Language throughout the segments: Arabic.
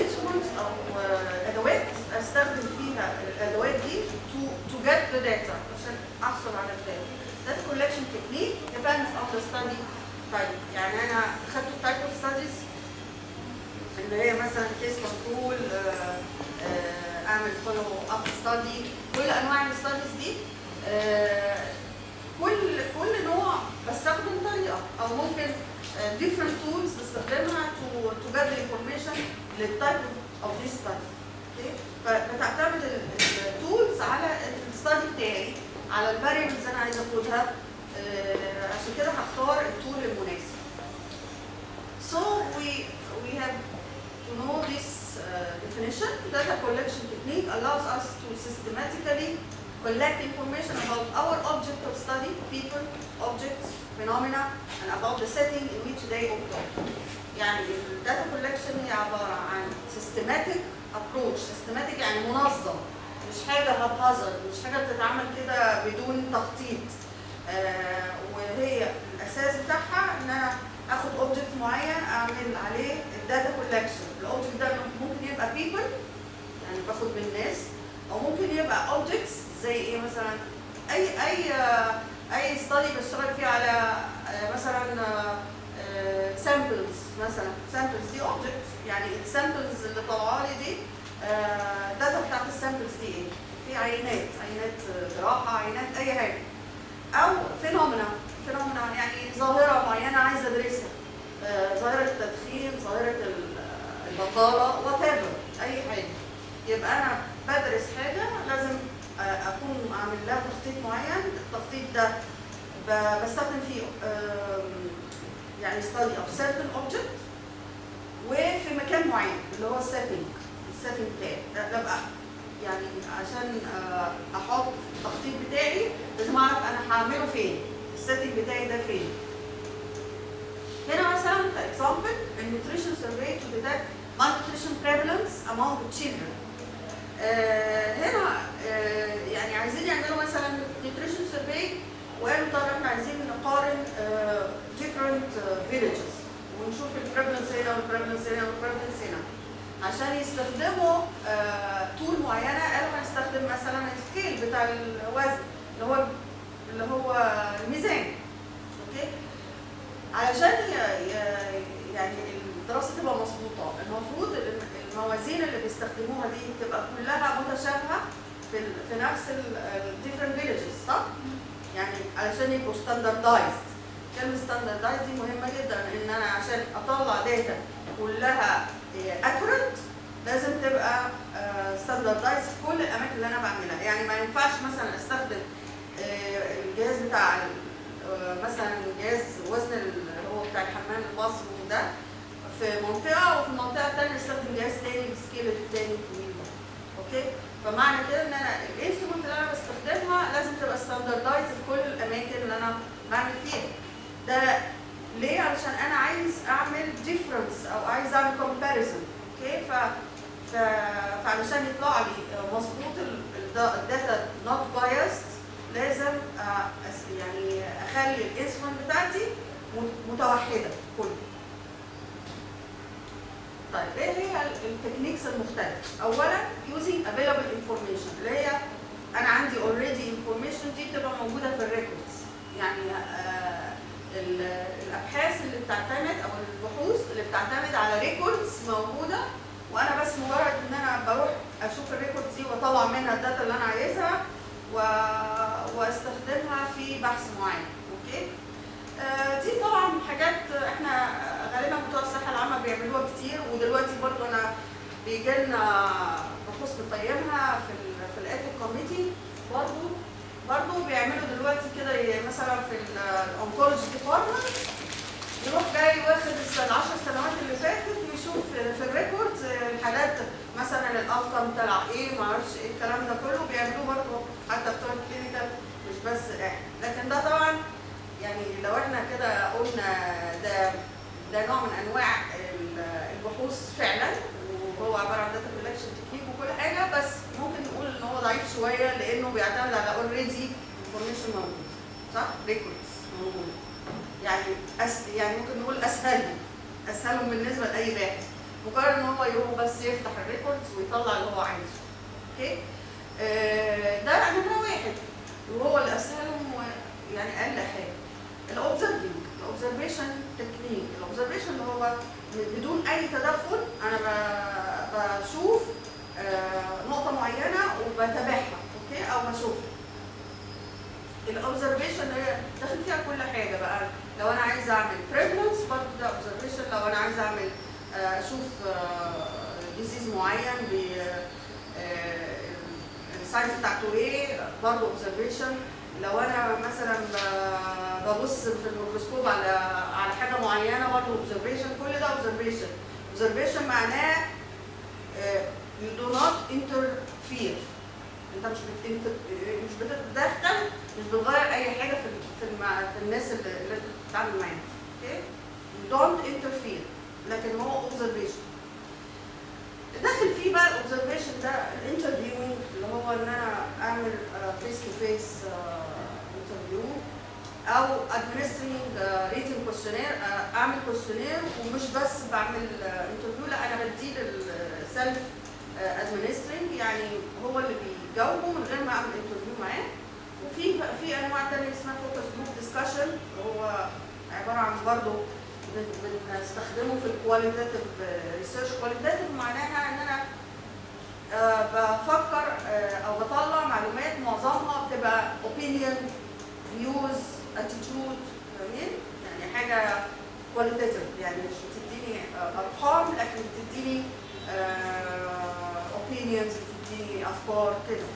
instruments او ادوات استخدم فيها الادوات دي to get the data عشان احصل على الداتا. Data collection technique depends on the study type. يعني انا خدت type of studies اللي هي مثلا case control، اعمل follow up study، كل انواع الستاديز دي كل نوع بستخدم طريقه او ممكن different tools بستخدمها to gather information للتايب of this study. فبتعتمد التولز على الستادي بتاعي، على الفاريبلز انا عايزه اخدها، عشان كده هختار التول المناسب. So we have to know this definition. Data collection technique allows us to systematically collect information about our object of study, people, objects, phenomena, and about the setting in which they occur. يعني الداتا كولكشن هي عباره عن systematic approach. systematic يعني منظم، مش حاجه haphazard، مش حاجه بتتعمل كده بدون تخطيط. وهي الاساس بتاعها ان انا اخد اوبجكت معين اعمل عليه الداتا كولكشن. الاوبجكت ده ممكن يبقى people يعني باخد من الناس، او ممكن يبقى objects زي ايه مثلا اي ستادي بشتغل فيه على مثلا سامبلز. مثلا سامبلز دي اوبجكتس، يعني السامبلز اللي طالعه لي دي الداتا بتاعت السامبلز دي ايه؟ في عينات جراحه، عينات اي حاجه. او فينومينا يعني ظاهره معينه عايزه ادرسها، ظاهره التدخين، ظاهره البطاله، وات ايفر، اي حاجه. يبقى انا بدرس حاجه لازم اكون اعمل لها تخطيط معين. التخطيط ده بستخدم فيه يعني study of certain object وفي مكان معين اللي هو السيتنج بتاعي. ده بقى يعني عشان احط التخطيط بتاعي لازم اعرف انا هعمله فين، السيتنج بتاعي ده فين. هنا مثلا example النيوتريشن سيرفي to detect malnutrition prevalence among children. هنا يعني عايزين يعملوا مثلا نيوتريشن سيرفي، وقالوا طب احنا عايزين نقارن different villages ونشوف البريفلنس هنا والبريفلنس هنا والبريفلنس هنا، عشان يستخدموا تول معينه. قالوا هنستخدم مثلا السكيل بتاع الوزن اللي هو الميزان. اوكي، علشان يعني الدراسه تبقى مظبوطه المفروض الموازين اللي بيستخدموها دي تبقى كلها متشابهه في نفس الديفرنت فيليجز، صح؟ يعني علشان يبقوا ستاندردايزد. كلمه ستاندردايز دي مهمه جدا، ان انا عشان اطلع داتا كلها اكوريت لازم تبقى ستاندردايز في كل الاماكن اللي انا بعملها. يعني ما ينفعش مثلا استخدم الجهاز بتاع مثلا جهاز وزن اللي هو بتاع الحمام المصري ده في منطقه، وفي المنطقه الثانيه استخدم جهاز ثاني بالسكيل الثاني الطويل ده. اوكي، فمعنى كده ان انا الانسترومنت اللي انا بستخدمها لازم تبقى ستاندردايز في كل الاماكن اللي انا بعمل فيها. ده ليه؟ علشان انا عايز اعمل ديفرنس او عايز اعمل كومباريزون. اوكي، فعلشان يطلع لي مظبوط الداتا نوت بايست لازم يعني اخلي الانسترومنت بتاعتي متوحده كله. طيب ايه هي التكنيكس المختلفه؟ اولا using available information، اللي هي انا عندي already information دي بتبقى موجوده في الريكوردز. يعني الابحاث اللي بتعتمد او البحوث اللي بتعتمد على ريكوردز موجوده، وانا بس مجرد ان انا بروح اشوف الريكوردز دي واطلع منها الداتا اللي انا عايزها واستخدمها في بحث معين. اوكي، دي طبعا حاجات احنا غالبا بتوع الصحه العامه بيعملوها كتير، ودلوقتي برضو انا بيجي لنا بحوث بنقيمها في الاثيك كوميتي برضو بيعملوا دلوقتي كده. مثلا في الانكولوجي ديبارتمنت يروح جاي واخد ال10 سنوات اللي فاتت ويشوف في الريكوردز الحالات مثلا الاوتكم طلع ايه، ما اعرفش ايه الكلام ده كله بيعملوه برضو حتى بتوع الكلينيكال، مش بس احنا. لكن ده طبعا يعني لو احنا كده قلنا ده نوع من انواع البحوث فعلا، وهو عباره عن داتا كولكشن تكنيك وكل حاجه، بس ممكن نقول ان هو ضعيف شويه لانه بيعتمد على اوريدي انفورميشن موجود، صح؟ ريكوردز موجود. يعني ممكن نقول اسهلهم بالنسبه لاي باحث. مجرد ان هو يروح بس يفتح الريكوردز ويطلع اللي هو عايزه. اوكي؟ ده نمرة واحد وهو اللي اسهلهم يعني اقل حاجه. الاوبزرفيشن تكنيك. الاوبزرفيشن اللي هو بدون اي تدخل، انا بشوف نقطه معينه وبتابعها، اوكي، او بشوفها. الاوبزرفيشن هي داخل فيها كل حاجه بقى. لو انا عايز اعمل بريفلنس برضه ده اوبزرفيشن. لو انا عايز اعمل اشوف ديزيز معين السايز بتاعته ايه برضه اوبزرفيشن. لو انا مثلا ببص في الميكروسكوب على حاجه معينه برضه اوبزرفيشن. كل ده اوبزرفيشن. اوبزرفيشن معناه you do not interfere. انت مش بتتدخل، مش بتغير اي حاجه في الناس اللي انت بتتعامل معاها. اوكي؟ you don't interfere. لكن هو اوبزرفيشن. داخل فيه بقى الاوبزرفيشن ده الانترفيوينج، اللي هو ان انا اعمل فيس تو فيس انترفيو، او administering rating questionnaire. اعمل كويشنير ومش بس بعمل انترفيو، لا انا بديه السيلف administering، يعني هو اللي بيجاوبه من غير ما اعمل انترفيو معاه. وفي انواع ثانيه اسمها فوكس جروب ديسكشن، هو عباره عن برضه بنستخدمه في الكواليتاتيف ريسيرش. كواليتاتيف معناها ان انا بفكر او بطلع معلومات معظمها بتبقى opinion, views, attitude، يعني حاجه كواليتاتيف، يعني مش بتديني ارقام لكن بتديني opinions، بتديني افكار كده.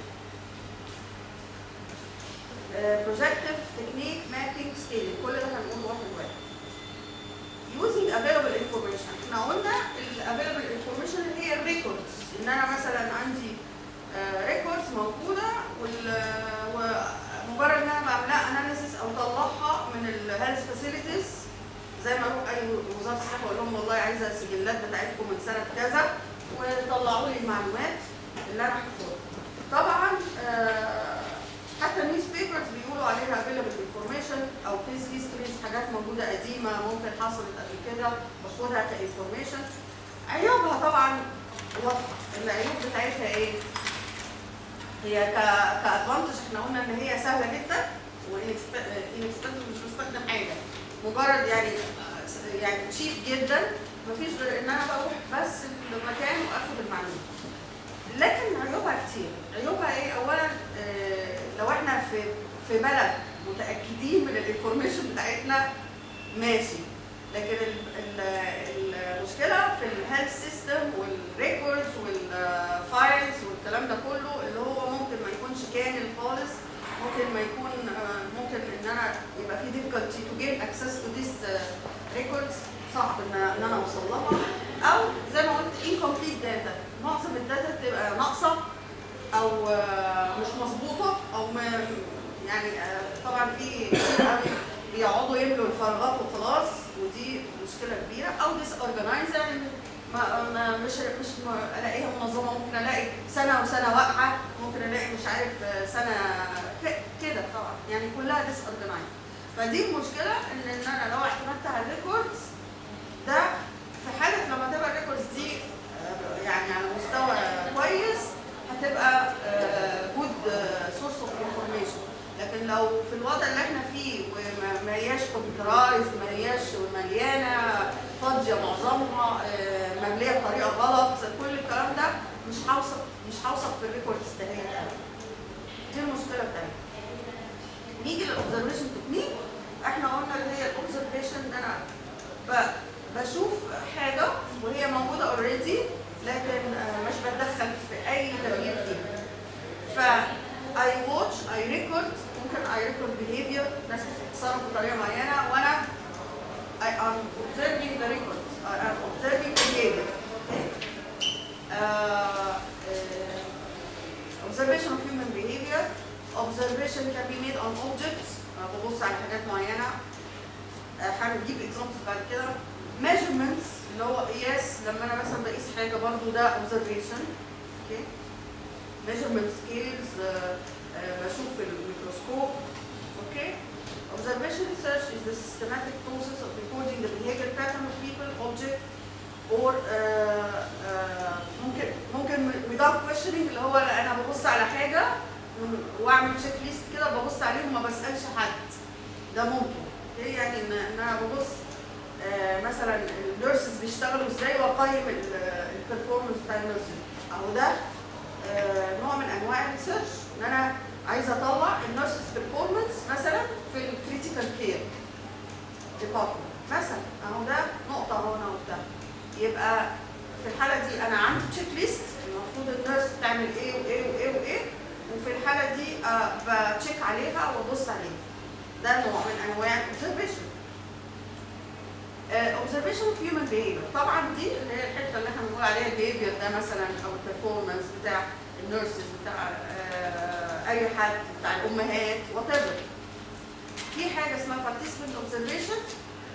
Projective technique, mapping, scaling، كل ده هنقول واحد واحد. using available information. احنا قلنا available information اللي هي الريكوردز، ان انا مثلا عندي ريكوردز موجوده ومجرد ان انا بعملها اناليسيس او اطلعها من الهيلث فاسيلتيز، زي ما اروح اي وزاره الصحه واقول لهم والله عايزه السجلات بتاعتكم من سنه كذا وطلعوا لي المعلومات اللي انا هحطها. طبعا حتى النيوز بيبرز بيقولوا عليها available information او كيس هيستوريز، حاجات موجوده قديمه ممكن حصلت قبل كده باخدها كانفورميشن. عيوبها طبعا واضحه. العيوب بتاعتها ايه؟ هي كادفانتج احنا قلنا ان هي سهله جدا وانكسبنسيف، مش بستخدم حاجه، مجرد يعني تشيب جدا، مفيش غير ان انا بروح بس المكان واخد المعلومه. لكن عيوبها كتير. عيوبها ايه؟ اولا لو احنا في بلد متاكدين من الانفورميشن بتاعتنا ماشي، لكن المشكله في الهيلث سيستم والريكوردز والفايلز والكلام ده كله اللي هو ممكن ما يكونش كامل خالص، ممكن ما يكون ممكن ان انا يبقى في difficulty to gain access to these records، صعب ان انا اوصل لها، او زي ما قلت incomplete data، معظم الداتا بتبقى ناقصه او مش مظبوطه او يعني طبعا في كتير قوي بيقعدوا يملوا الفراغات وخلاص، ودي مشكله كبيره. او disorganized، يعني مش الاقيها منظمه، ممكن الاقي سنه وسنه واقعه، ممكن الاقي مش عارف سنه كده طبعا، يعني كلها disorganized. فدي المشكله ان انا لو اعتمدت على الريكوردز ده في حاله لما تبقى الريكوردز دي يعني على مستوى كويس هتبقى جود سورس اوف انفورميشن. لكن لو في الوضع اللي احنا فيه وما هياش كمبيوترايز، ما هياش مليانه فاضيه معظمها، ممليه بطريقه غلط، كل الكلام ده مش هوصف في الريكوردز تهيئه. دي المشكله الثانيه. نيجي للاوبزرفيشن تكنيك. احنا قلنا اللي هي الاوبزرفيشن ده انا بشوف حاجه وهي موجوده اوريدي، لكن مش بتدخل في اي تغيير فيها. ف I watch, I record، ممكن I record behavior، ناس بتتصرف بطريقه معينه وانا I am observing the record، I am observing behavior. Observation of human behavior. Observation can be made on objects، ببص على حاجات معينه. هنجيب examples بعد كده. Measurements اللي هو قياس، لما انا مثلا بقيس حاجه برضو ده observation. اوكي. measurement scales، بشوف الميكروسكوب. اوكي. Observation research is the systematic process of recording the behavior pattern of people, object اور ممكن without questioning اللي هو انا ببص على حاجه واعمل تشيك ليست كده ببص عليهم وما بسالش حد. ده ممكن يعني ان انا ببص مثلا النيرسز بيشتغلوا ازاي واقيم البرفورمانس بتاع النيرسز. اهو ده نوع من انواع الريسيرش، ان انا عايزه اطلع النيرسز بيرفورمانس مثلا في الكريتيكال كير ديبارتمنت مثلا. اهو ده نقطه اهو انا قلتها. يبقى في الحاله دي انا عندي تشيك ليست المفروض النيرس تعمل ايه وايه وايه وايه، وفي الحاله دي بتشيك عليها وابص عليها. ده نوع من انواع الاوبزرفيشن. observation of human behavior طبعا دي اللي هي الحته اللي احنا بنقول عليها البيهيفير ده مثلا، او البرفورمانس بتاع النيرسز بتاع اي حد، بتاع الامهات وات ايفر. في حاجه اسمها participant observation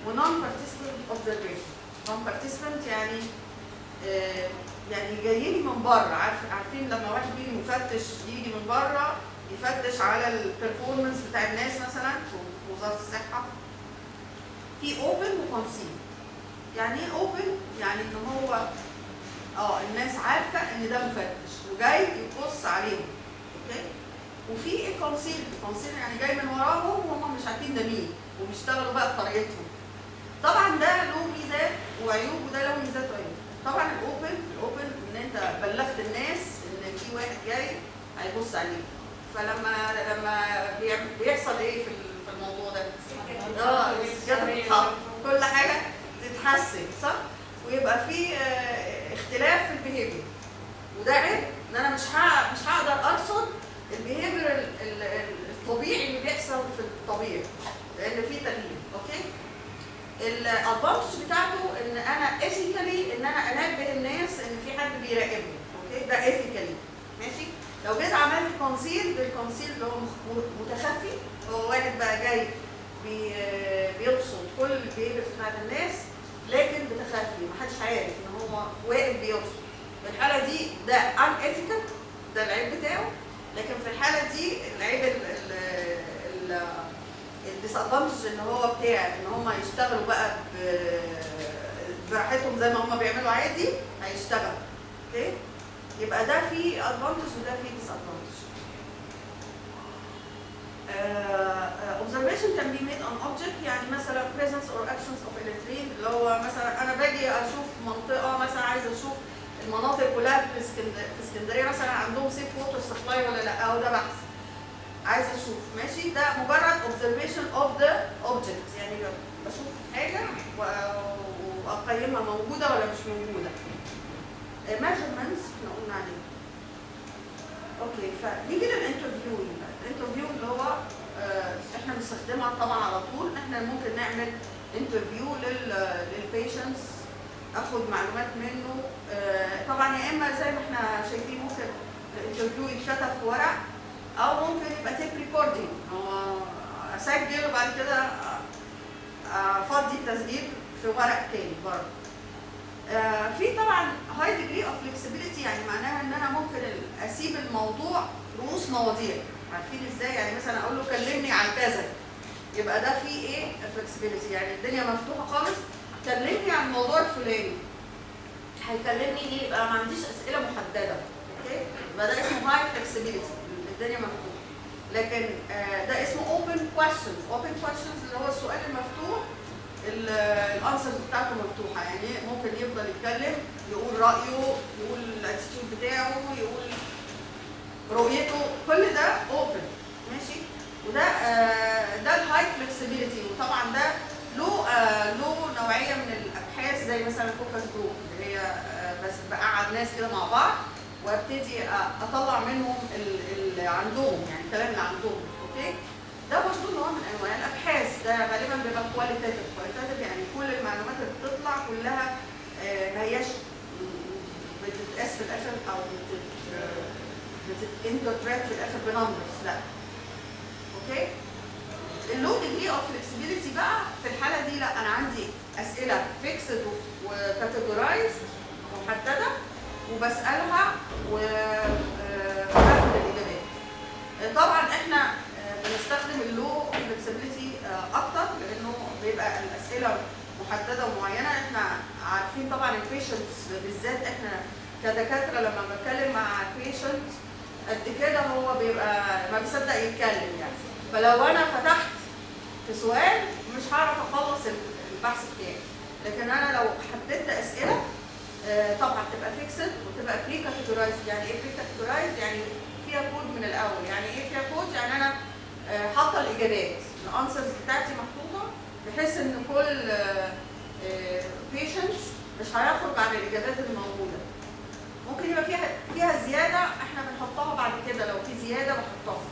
و non participant observation. non participant يعني جايين من بره، عارفين لما واحد بيجي مفتش يجي من بره يفتش على البرفورمانس بتاع الناس مثلا في وزاره الصحه. في اوبن وكونسيل. يعني ايه اوبن؟ يعني ان هو الناس عارفه ان ده مفتش وجاي يبص عليهم. اوكي؟ وفي ايه كونسيل؟ الكونسيل يعني جاي من وراهم وهم مش عارفين ده مين وبيشتغلوا بقى بطريقتهم. طبعا ده له ميزات وعيوب وده له ميزات وعيوب. طبعا الاوبن ان انت بلغت الناس ان في واحد جاي هيبص عليك. فلما بيحصل ايه في الموضوع ده؟ السجاده بتتحرك، كل حاجه تتحسن، صح؟ ويبقى في اختلاف في البيهيفير. وده عيب ان انا مش هقدر ارصد البيهيفير الطبيعي اللي بيحصل في الطبيعي لان في تغيير. اوكي؟ الادفانتج بتاعته ان انا ايثيكالي ان انا انبه الناس ان في حد بيراقبني. اوكي؟ ده ايثيكالي ماشي. لو جيت عملت كونسيل، الكونسيل اللي هو متخفي، هو واحد بقى جاي بيرصد كل البيهيفيرز بتاعت الناس لكن بتخفي، محدش عارف ان هو واقف بيرصد. في الحاله دي ده ان ايثيكال، ده العيب بتاعه. لكن في الحاله دي العيب الديسادفانتج اللي هو بتاع ان هم يشتغلوا بقى براحتهم زي ما هم بيعملوا عادي هيشتغلوا. اوكي؟ يبقى ده فيه ادفانتج وده فيه ديسادفانتج. observation can be made on object، يعني مثلا presence or absence of electrine، اللي هو مثلا انا باجي اشوف منطقه مثلا عايزه اشوف المناطق كلها في اسكندريه مثلا عندهم سيف ووتر سبلاي ولا لا، او ده بحث عايزه اشوف. ماشي؟ ده مجرد observation of the object، يعني بشوف حاجه واقيمها موجوده ولا مش موجوده. measurements احنا قلنا عليه. اوكي، فنيجي للانترفيو. الانترفيو اللي هو احنا بنستخدمها طبعا على طول. احنا ممكن نعمل انترفيو للبيشنتس، اخد معلومات منه. طبعا يا اما زي ما احنا شايفين ممكن الانترفيو يتكتب في ورق، او ممكن يبقى تيب ريكوردينج، اسجل وبعد كده افضي التسجيل في ورق تاني برضه. في طبعا هاي ديجري اوف فلكسبيليتي، يعني معناها ان انا ممكن اسيب الموضوع رؤوس مواضيع. عارفين ازاي؟ يعني مثلا اقول له كلمني عن كذا، يبقى ده فيه ايه؟ فلكسبيليتي، يعني الدنيا مفتوحه خالص. كلمني عن الموضوع الفلاني، هيكلمني ليه؟ يبقى ما عنديش اسئله محدده. اوكي؟ يبقى ده اسمه هاي فلكسبيليتي، الدنيا مفتوحه. لكن ده اسمه اوبن كويشنز. اوبن كويشنز اللي هو السؤال المفتوح، الانسرز بتاعته مفتوحه، يعني ممكن يفضل يتكلم، يقول رايه، يقول الاتيتيود بتاعه، يقول رؤيته، كل ده اوبن. ماشي؟ وده ده الهاي فلكسبيليتي. وطبعا ده له نوعيه من الابحاث زي مثلا الفوكس جروب، اللي هي بس بقعد ناس كده مع بعض وابتدي اطلع منهم اللي عندهم، يعني الكلام اللي عندهم. اوكي؟ ده برضه نوع من انواع الابحاث. ده غالبا بيبقى كواليتاتيف. كواليتاتيف يعني كل المعلومات اللي بتطلع كلها ما هياش بتتقاس في الاخر او بتتانتربريت في الاخر بنمبرز، لا. اوكي؟ اللو ديجري اوف فلكسبيليتي بقى في الحاله دي لا، انا عندي اسئله فيكسد وكاتيجورايزد محدده وبسالها وباخد الاجابات. طبعا احنا بنستخدم اللو فلكسبيليتي اكتر لانه بيبقى الاسئله محدده ومعينه. احنا عارفين طبعا البيشنتس بالذات، احنا كدكاتره لما بتكلم مع البيشنت قد كده هو بيبقى ما بيصدق يتكلم يعني. فلو انا فتحت في سؤال مش هعرف اخلص البحث بتاعي. لكن انا لو حددت اسئله طبعا تبقى فيكسد وتبقى بري كاتيجورايز. يعني ايه بري كاتيجورايز؟ يعني فيها كود من الاول. يعني ايه فيها كود؟ يعني انا حاطه الاجابات، الانسرز بتاعتي محطوطه بحيث ان كل بيشنتس مش هيخرج عن الاجابات اللي موجوده. ممكن يبقى فيها زياده احنا بنحطها بعد كده، لو في زياده بحطها.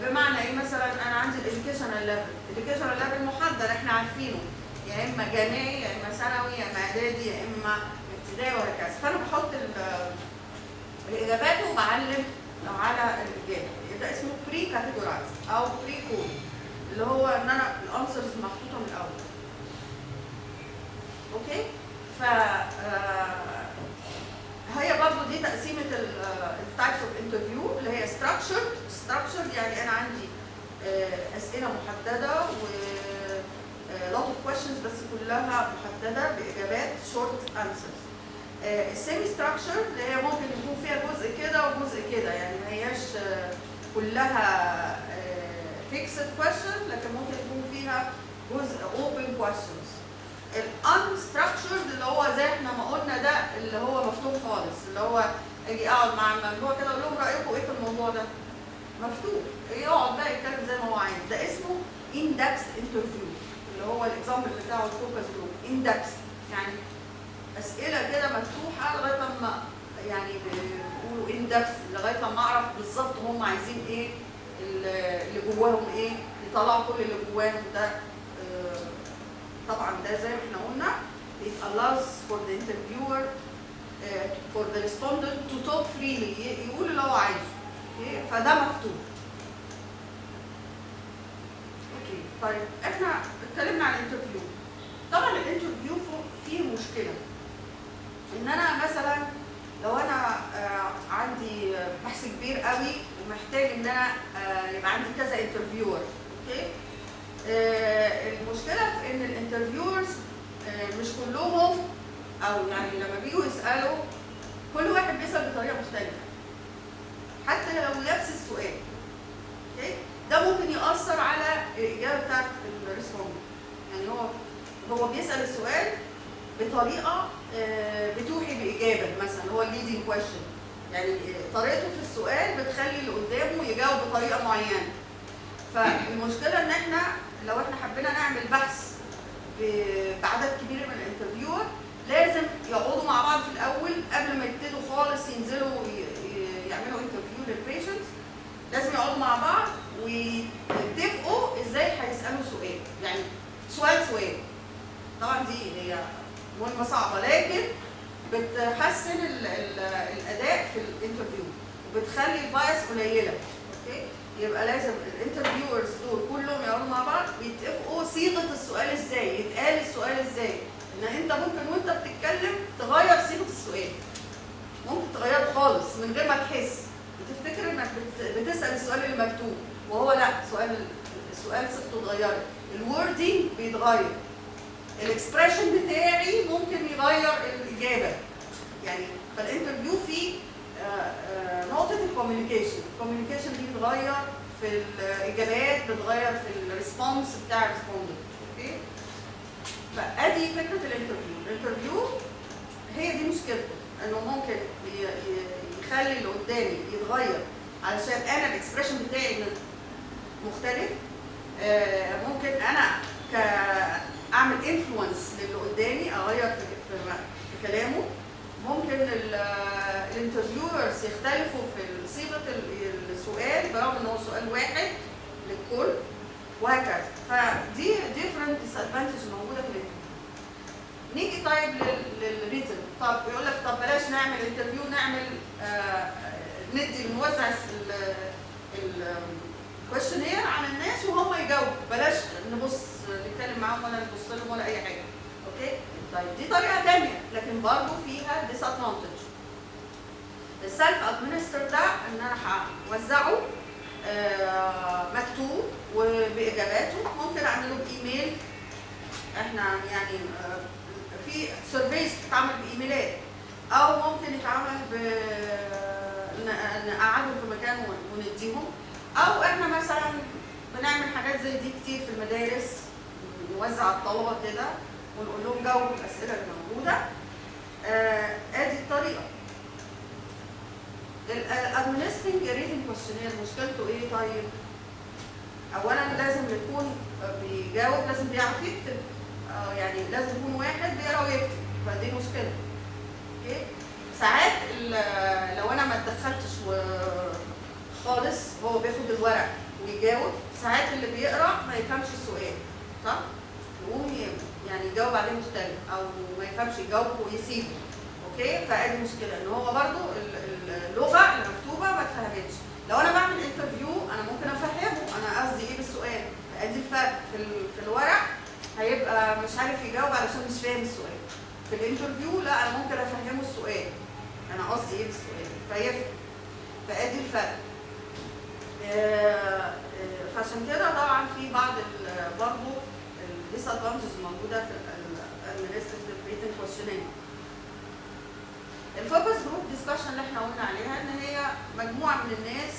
بمعنى ايه؟ مثلا انا عندي الاديوكيشنال ليفل محدد احنا عارفينه، يا اما جامعي يا اما ثانوي يا اما اعدادي يا اما ابتدائي وهكذا. فانا بحط الاجابات وبعلم على الاجابه. ده اسمه بري كاتيجورايز او بري كود، اللي هو ان انا الانسرز محطوطه من الاول. اوكي؟ ف هي برضه دي تقسيمه التايبس اوف انترفيو اللي هي structured. يعني انا عندي اسئله محدده و lot of questions بس كلها محدده باجابات short answers. السيمي ستراكشر اللي هي ممكن يكون فيها جزء كده وجزء كده، يعني ما هياش كلها fixed question، لكن ممكن يكون فيها جزء open questions. الانستراكشرد اللي هو زي احنا ما قلنا ده اللي هو مفتوح خالص، اللي هو اجي اقعد مع المجموعه كده اقول لهم رايكم ايه في الموضوع ده؟ مفتوح، يقعد بقى يتكلم زي ما هو عايز. ده اسمه اندكس انترفيو، اللي هو الاكزامبل بتاعه الفوكس جروب. اندكس يعني اسئله كده مفتوحه لغايه لما يعني بيقولوا اندكس لغايه لما اعرف بالظبط هم عايزين ايه، اللي جواهم ايه، يطلعوا كل اللي جواهم. ده طبعا ده زي ما احنا قلنا it allows for the interviewer for the respondent to talk freely، يقول اللي هو عايزه. اوكي؟ فده مفتوح. اوكي طيب احنا اتكلمنا عن الانترفيو. طبعا الانترفيو فيه مشكله ان انا مثلا لو انا عندي بحث كبير قوي ومحتاج ان انا يبقى عندي كذا انترفيور. اوكي؟ المشكله في ان الانترفيورز مش كلهم، او يعني لما بيجوا يسالوا كل واحد بيسال بطريقه مختلفه حتى لو نفس السؤال. اوكي؟ ده ممكن ياثر على الاجابه بتاعت الريسبوندنت. يعني هو بيسال السؤال بطريقه بتوحي باجابه، مثلا هو الليدنج كويشن، يعني طريقته في السؤال بتخلي اللي قدامه يجاوب بطريقه معينه. فالمشكله ان احنا لو احنا حبينا نعمل بحث بعدد كبير من الانترفيور لازم يقعدوا مع بعض في الاول قبل ما يبتدوا خالص ينزلوا يعملوا انترفيو للبيشنتس. لازم يقعدوا مع بعض ويتفقوا ازاي هيسالوا سؤال، يعني سؤال. طبعا دي هي مهمه صعبه لكن بتحسن الاداء في الانترفيو وبتخلي البايس قليله. اوكي؟ يبقى لازم الانترفيورز دول كلهم يقعدوا مع بعض ويتفقوا صيغه السؤال ازاي، يتقال السؤال ازاي. ان انت ممكن وانت بتتكلم تغير صيغه السؤال، ممكن تغيره خالص من غير ما تحس، بتفتكر انك بتسال السؤال اللي مكتوب وهو لا، السؤال صيغته اتغيرت، الوردنج بيتغير، الاكسبريشن بتاعي ممكن يغير الاجابه. يعني فالانترفيو فيه نقطه الكوميونيكيشن دي بتغير في الاجابات، بتغير في الريسبونس بتاع الريسبوندنت. اوكي؟ فادي فكره الانترفيو هي دي مشكلته، انه ممكن يخلي اللي قدامي يتغير علشان انا الاكسبريشن بتاعي مختلف. ممكن انا اعمل انفلونس للي قدامي، اغير في كلامه. ممكن الانترفيورز يختلفوا في صيغه السؤال برغم ان هو سؤال واحد للكل وهكذا. فدي ديفرنت ديسادفانتج موجوده في الانترفيو. نيجي طيب للريتن. طب يقول لك طب بلاش نعمل انترفيو، نعمل نوزع الكويشنير على الناس وهم يجاوبوا، بلاش نبص نتكلم معاهم ولا نبص لهم ولا اي حاجه. اوكي؟ طيب دي طريقه ثانيه لكن برضه فيها ديسادفانتج. السيلف ادمنستر ده ان انا هوزعه مكتوب وباجاباته، ممكن اعمله بايميل. احنا يعني في سيرفيز بتتعمل بايميلات، او ممكن يتعمل نقعدهم في مكان ونديهم، او احنا مثلا بنعمل حاجات زي دي كتير في المدارس، نوزع على الطلبه كده ونقول لهم جاوبوا الاسئله اللي موجوده. ادي الطريقه. الادمنسترنج ريتنج كويشنير مشكلته ايه؟ طيب اولا لازم يكون بيجاوب، لازم بيعرف يكتب، يعني لازم يكون واحد بيقرا ويكتب، فدي مشكله. اوكي، ساعات لو انا ما اتدخلتش خالص هو بياخد الورق ويجاوب، ساعات اللي بيقرا ما يفهمش السؤال، صح؟ يقوم يعني يجاوب عليه مختلف، او ما يفهمش يجاوب ويسيبه. اوكي، فادي مشكله ان هو برضو اللغه المكتوبه ما اتفهمتش. لو انا بعمل انترفيو انا ممكن افهمه انا قصدي ايه بالسؤال، فادي الفرق. في الورق هيبقى مش عارف يجاوب علشان مش فاهم السؤال. في الانترفيو لا، انا ممكن افهمه السؤال انا قصدي ايه بالسؤال فيفهم. فادي الفرق. فعشان كده طبعا في بعض برضه الديس ادفانتجز موجوده في الادمنستريتيف ريتنج كويشنير. الفوكس جروب ديسكشن اللي احنا قلنا عليها ان هي مجموعه من الناس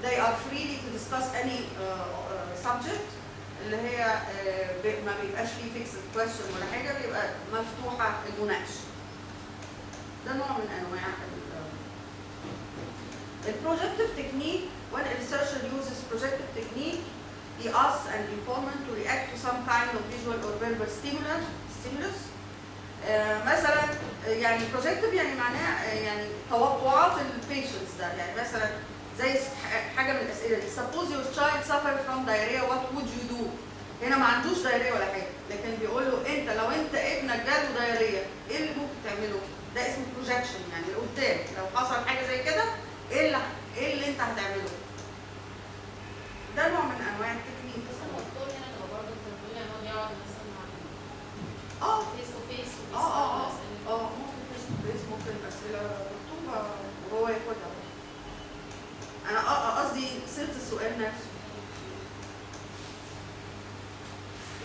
they are freely to discuss any subject، اللي هي ما بيبقاش فيه fixed question ولا حاجه، بيبقى مفتوحه المناقشه. ده نوع من انواع البروجكتيف تكنيك. When a researcher uses projective technique, he asks an informant to react to some kind of visual or verbal stimulus. مثلا يعني projective يعني معناه يعني توقعات البيشنتس ده، يعني مثلا زي حاجه من الاسئله دي suppose your child suffered from diarrhea what would you do؟ هنا ما عندوش diarrhea ولا حاجه، لكن بيقول له انت لو انت ابنك جاله diarrhea ايه اللي ممكن تعمله؟ ده اسمه projection، يعني لقدام لو حصل حاجه زي كده ايه اللي انت هتعمله؟ ده نوع من انواع التكنيك. بس الدكتور هنا تبقى برضه التمرين ان هو يقعد مثلا مع فيس تو فيس ممكن فيس تو فيس، ممكن اسئله مكتوبه وهو ياخدها. انا قصدي صيغه السؤال نفسه.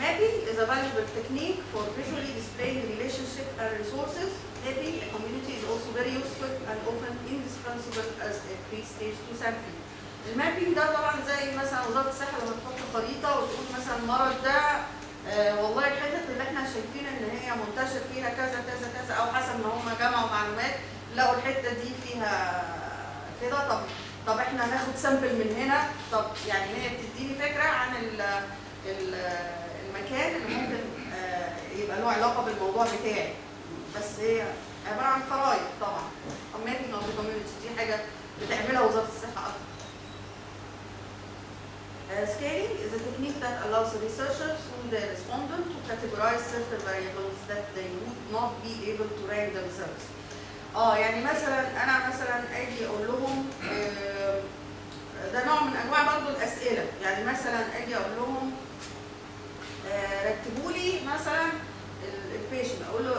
Mapping is a valuable technique for visually displaying relationship and resources. Mapping a community is also very useful and often indispensable as a pre-stage to sampling. المابينج ده طبعا زي مثلا وزاره الصحه لما تحط خريطه وتقول مثلا المرض ده والله الحتت اللي احنا شايفين ان هي منتشر فيها كذا كذا كذا، او حسب ما هم جمعوا معلومات لقوا الحته دي فيها كده، طب احنا هناخد سامبل من هنا، طب يعني هي بتديني فكره عن المكان اللي ممكن يبقى له علاقه بالموضوع بتاعي، بس هي عباره عن خرايط طبعا. مابينج اوف ذا كوميونتي دي حاجه بتعملها وزاره الصحه اكتر. Scaling is a technique that allows the researchers through the respondent to categorize certain variables that they would not be able to rank themselves. يعني مثلا انا مثلا اجي اقول لهم ده نوع من انواع برضه الاسئله، يعني مثلا اجي اقول لهم رتبوا لي مثلا البيشنت، اقول له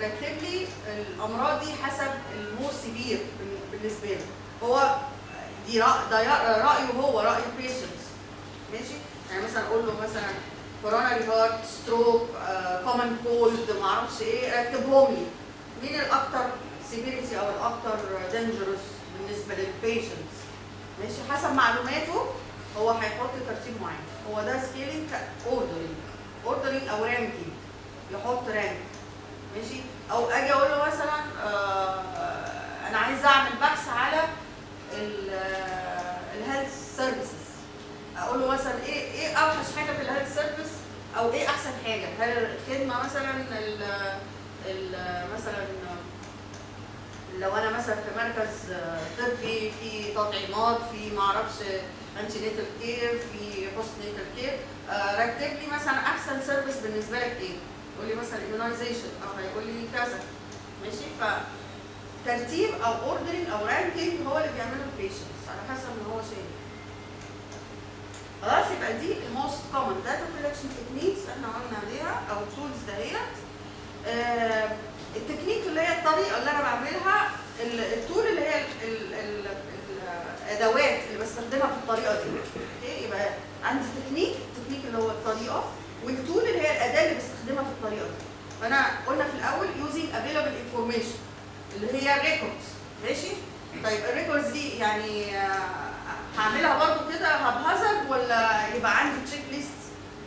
رتب لي الامراض دي حسب المور سيفير بالنسبه له، هو دي رايه هو راي البيشنت، ماشي؟ يعني مثلا اقول له مثلا كوروناري هارت، ستروك، كومن كولد، ما اعرفش ايه، رتبهم لي مين الاكثر سيفيريتي او الاكثر دينجرس بالنسبه للبيشنتس، ماشي؟ حسب معلوماته هو هيحط ترتيب معين. هو ده سكيلينج اوردرينج او رانكينج، يحط رانك، ماشي؟ او اجي اقول له مثلا انا عايز اعمل بحث على الهيلث سيرفيسز، اقول له مثلا ايه اوحش حاجه في الهيلث سيرفيس او ايه احسن حاجه؟ هل الخدمه مثلا مثلا لو انا مثلا في مركز طبي في تطعيمات، في ما اعرفش انتي نيتال كير، في بوست نيتال كير، رتب لي مثلا احسن سيرفيس بالنسبه لك ايه؟ يقول لي مثلا immunization، او هيقول لي كذا، ماشي؟ فترتيب او اوردرنج او رانكينج هو اللي بيعمله البيشنتس على حسب ما هو شايف. خلاص، يبقى دي الموست كومن داتا كولكشن تكنيكس احنا قلنا عليها او التولز دهيت. التكنيك اللي هي الطريقه اللي انا بعملها، التول اللي هي الادوات اللي بستخدمها في الطريقه دي. اوكي، يبقى عندي التكنيك اللي هو الطريقه، والتول اللي هي الاداه اللي بستخدمها في الطريقه دي. فانا قلنا في الاول ماشي؟ طيب الريكوردز دي يعني هعملها برضو كده هبهزر ولا يبقى عندي تشيك ليست؟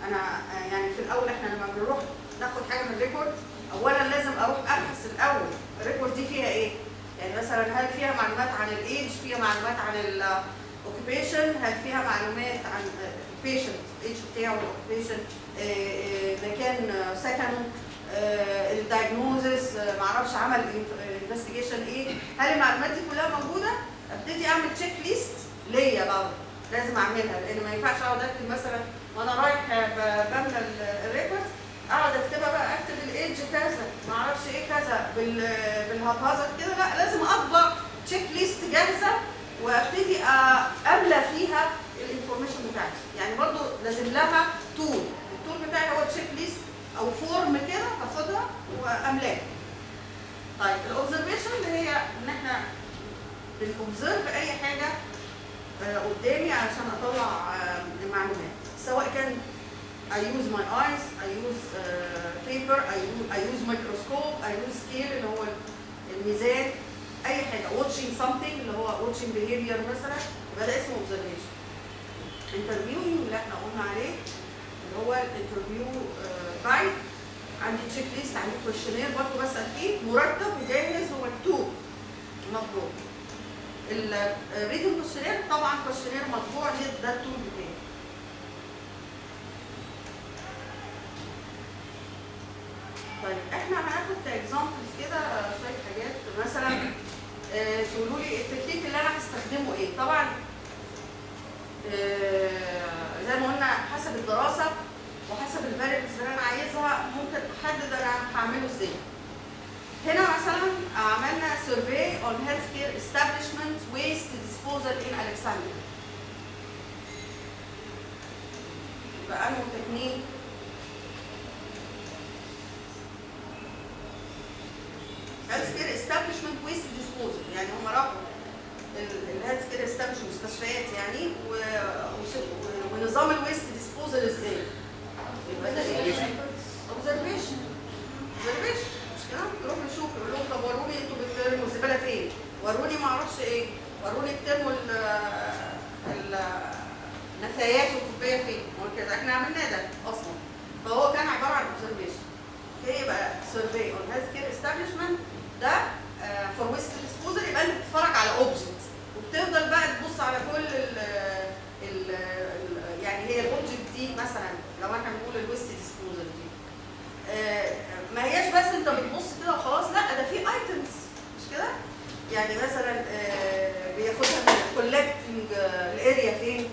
انا يعني في الاول احنا لما بنروح ناخد حاجه من الريكورد اولا لازم اروح ابحث الاول الريكورد دي فيها ايه؟ يعني مثلا هل فيها معلومات عن الايدج؟ فيها معلومات عن الاوكيبيشن؟ هل فيها معلومات عن البيشنت الايدج بتاعه الاوكيبيشن مكان سكنه الدايجنوزس معرفش عمل انفستيجيشن ايه؟ هل المعلومات دي كلها موجوده؟ ابتدي اعمل تشيك ليست ليا برضه لازم اعملها لان ما ينفعش اقعد اكتب مثلا وانا رايح بملى الريكورد اقعد اكتبها بقى اكتب الايدج كذا ما اعرفش ايه كذا بالهبهزر كده لا لازم اطبع تشيك ليست جاهزه وابتدي املى فيها الانفورميشن بتاعتي يعني برضو لازم لها التول بتاعي هو تشيك ليست او فورم كده هاخدها واملاه. طيب الاوبزرفيشن اللي هي ان احنا بنوبزرف اي حاجه قدامي عشان اطلع المعلومات سواء كان I use my eyes, I use paper, I use microscope, I use scale اللي هو الميزان اي حاجه watching something اللي هو watching behavior مثلا يبقى ده اسمه observation. interviewing اللي احنا قلنا عليه اللي هو الانترفيو جايد عندي تشيك ليست عندي كويشنير برضه بسال فيه مرتب وجاهز ومكتوب مطبوع. الريتن كويشنير طبعا كويشنير مطبوع ده التول بتاعي. طيب احنا هناخد كاكزامبلز كده شويه حاجات مثلا تقولوا لي التكنيك اللي انا هستخدمه ايه؟ طبعا زي ما قلنا حسب الدراسه وحسب الفاريبلز اللي انا عايزها ممكن احدد انا هعمله ازاي. هنا مثلا عملنا survey on healthcare establishment waste disposal in Alexandria. يبقى انه تكنيك healthcare establishment waste disposal يعني هم راحوا الهيلث establishment مستشفيات يعني ونظام الويست ديسبوزال ازاي؟ يبقى ده ايه؟ observation مش كده؟ نروح نشوف نقول لهم طب وروني انتوا بترموا الزباله فين؟ وروني ما اعرفش ايه؟ وروني بترموا النفايات والكوبايه فين؟ وكده احنا عملنا ده اصلا فهو كان عباره عن observation. اوكي يبقى survey on healthcare establishment ده for waste disposal يبقى انت بتتفرج على اوبجكت وبتفضل بقى تبص على كل ال يعني هي الاوبجكت دي مثلا لو احنا بنقول الويست ديسبوزال دي ما هياش بس انت بتبص كده وخلاص لا ده في ايتمز مش كده؟ يعني مثلا بياخدها من الكولكتنج الاريا فين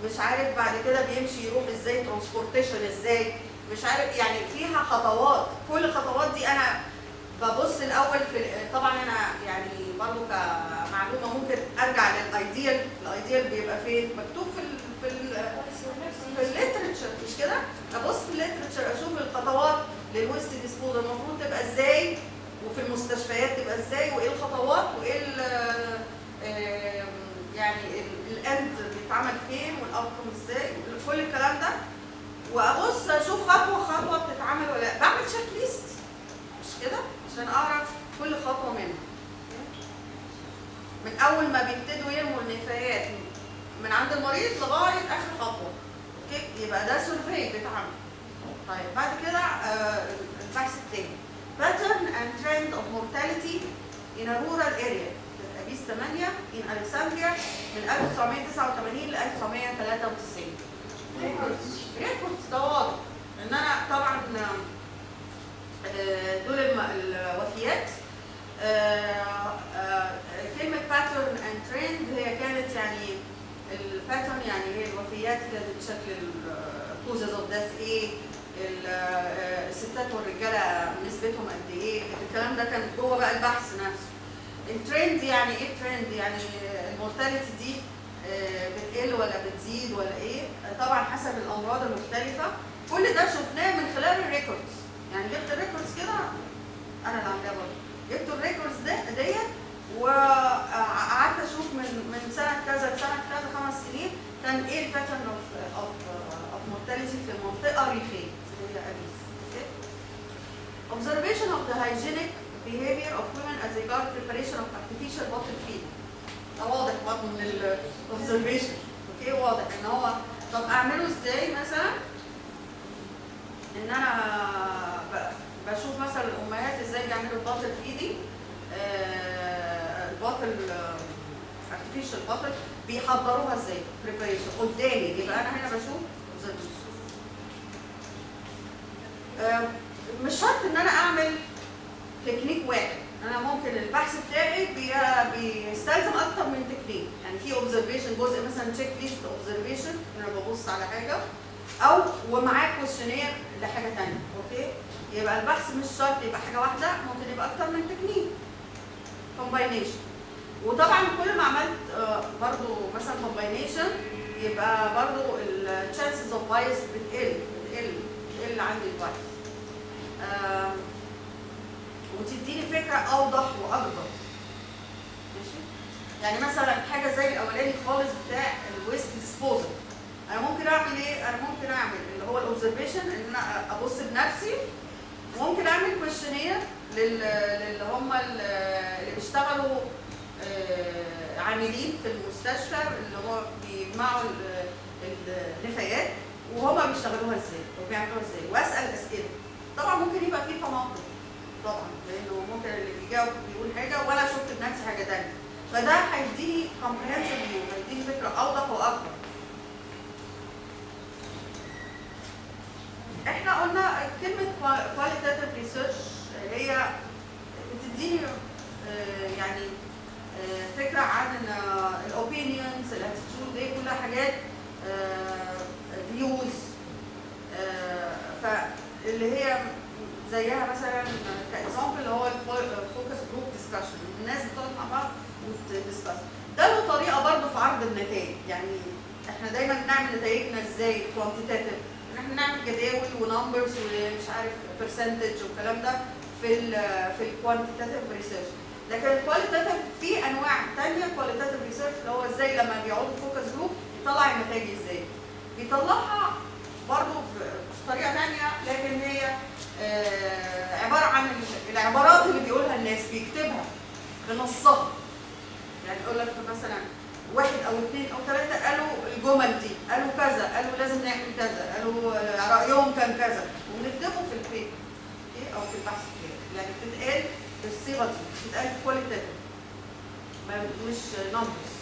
مش عارف بعد كده بيمشي يروح ازاي ترانسبورتيشن ازاي مش عارف يعني فيها خطوات كل الخطوات دي انا ببص الاول في طبعا انا يعني برضه كمعلومه ممكن ارجع للايديال بيبقى فين مكتوب في الليترشر مش كده ابص في الليترشر اشوف الخطوات للويست ديسبوزال المفروض تبقى ازاي وفي المستشفيات تبقى ازاي وايه الخطوات وايه يعني الاند بيتعمل فين والاوتكم ازاي كل الكلام ده وابص اشوف خطوه بتتعمل ولا لا بعمل تشيك ليست مش كده عشان اعرف كل خطوه منها من اول ما بيبتدوا يرموا النفايات من عند المريض لغايه اخر خطوه. اوكي يبقى ده سيرفي بيتعمل. طيب بعد كده البحث الثاني pattern and trend of mortality in a rural area ابيس 8 in Alexandria من 1989 ل 1993. ريكوردز ده واضح ان انا طبعا دول الوفيات كلمه pattern and trend هي كانت يعني الباترن يعني هي الوفيات كانت بشكل causes of death ايه الستات والرجاله نسبتهم قد ايه الكلام ده كان جوه بقى البحث نفسه. الترند يعني ايه الترند يعني المورتاليتي دي بتقل ولا بتزيد ولا ايه طبعا حسب الامراض المختلفه كل ده شفناه من خلال الريكوردز يعني جبت الريكوردز كده انا اللي عاملاها برضه جبت الريكوردز ديت وقعدت اشوف من سنه كذا لسنه كذا 5 سنين كان ايه الباترن اوف مورتاليتي في منطقه ريفيه اللي هي ابيس. observation of the hygienic behavior of women as regard preparation of artificial bottle feeding. ده واضح برضه من الاوبزرفيشن. اوكي واضح ان هو طب اعمله ازاي مثلا؟ ان انا بشوف مثلا الامهات ازاي بيعملوا الباتل فيدنج، الباتل ارتفيشال باتل بيحضروها ازاي؟ بريباريشن قدامي، يبقى انا هنا بشوف اوبزرفيشن. مش شرط ان انا اعمل تكنيك واحد، انا ممكن البحث بتاعي بيستلزم اكتر من تكنيك، يعني في اوبزرفيشن جزء مثلا تشيك ليست اوبزرفيشن انا ببص على حاجه، او ومعاه كويشنير لحاجه ثانيه. اوكي، يبقى البحث مش شرط يبقى حاجه واحده، ممكن يبقى اكتر من تكنيك كومباينيشن. وطبعا كل ما عملت برضو مثلا كومباينيشن يبقى برضو التشانسز اوف بايس بتقل عندي البايس، وتديني فكره اوضح واكبر. ماشي، يعني مثلا حاجه زي الاولاني خالص بتاع الويست ديسبوزل، انا ممكن اعمل ايه؟ انا ممكن اعمل اللي هو الاوبزرفيشن ان انا ابص بنفسي، وممكن اعمل كويشنير للي هم اللي بيشتغلوا عاملين في المستشفى، اللي هو بيجمعوا النفايات وهما بيشتغلوها ازاي وبيعملوها ازاي، واسال اسئله. طبعا ممكن يبقى في تناقض طبعا، لانه ممكن اللي بيجاوب بيقول حاجه وانا شفت بنفسي حاجه ثانيه، فده هيديني كومبريهنسيف فيو، هيديني فكره اوضح واكبر. احنا قلنا كلمه كواليتاتيف ريسيرش هي بتديني يعني فكره عن الاوبينيونز، الاتيتيود، دي كلها حاجات فيوز، فاللي هي زيها مثلا كاكزامبل اللي هو الفوكس جروب ديسكشن، الناس بتقعد مع بعض وتدسكس. ده له طريقه برضه في عرض النتائج، يعني احنا دايما بنعمل نتائجنا ازاي؟ كوانتيتيف، ان احنا نعمل جداول ونمبرز ومش عارف برسنتج والكلام ده في الكوانتيتيف ريسيرش. لكن الكواليتاتيف في انواع ثانيه كواليتاتيف ريسيرش، اللي هو ازاي لما بيقعدوا فوكس جروب يطلع النتائج ازاي؟ بيطلعها برضه بطريقه ثانيه، لكن هي عباره عن العبارات اللي بيقولها الناس، بيكتبها بنصها. يعني يقول لك مثلا واحد او اثنين او ثلاثه قالوا الجمل دي، قالوا كذا، قالوا لازم نعمل كذا، قالوا رايهم كان كذا، وبنكتبه في البيت او في البحث بتاعي. يعني بتتقال بالصيغه دي، بتتقال كواليتيف مش نمبرز.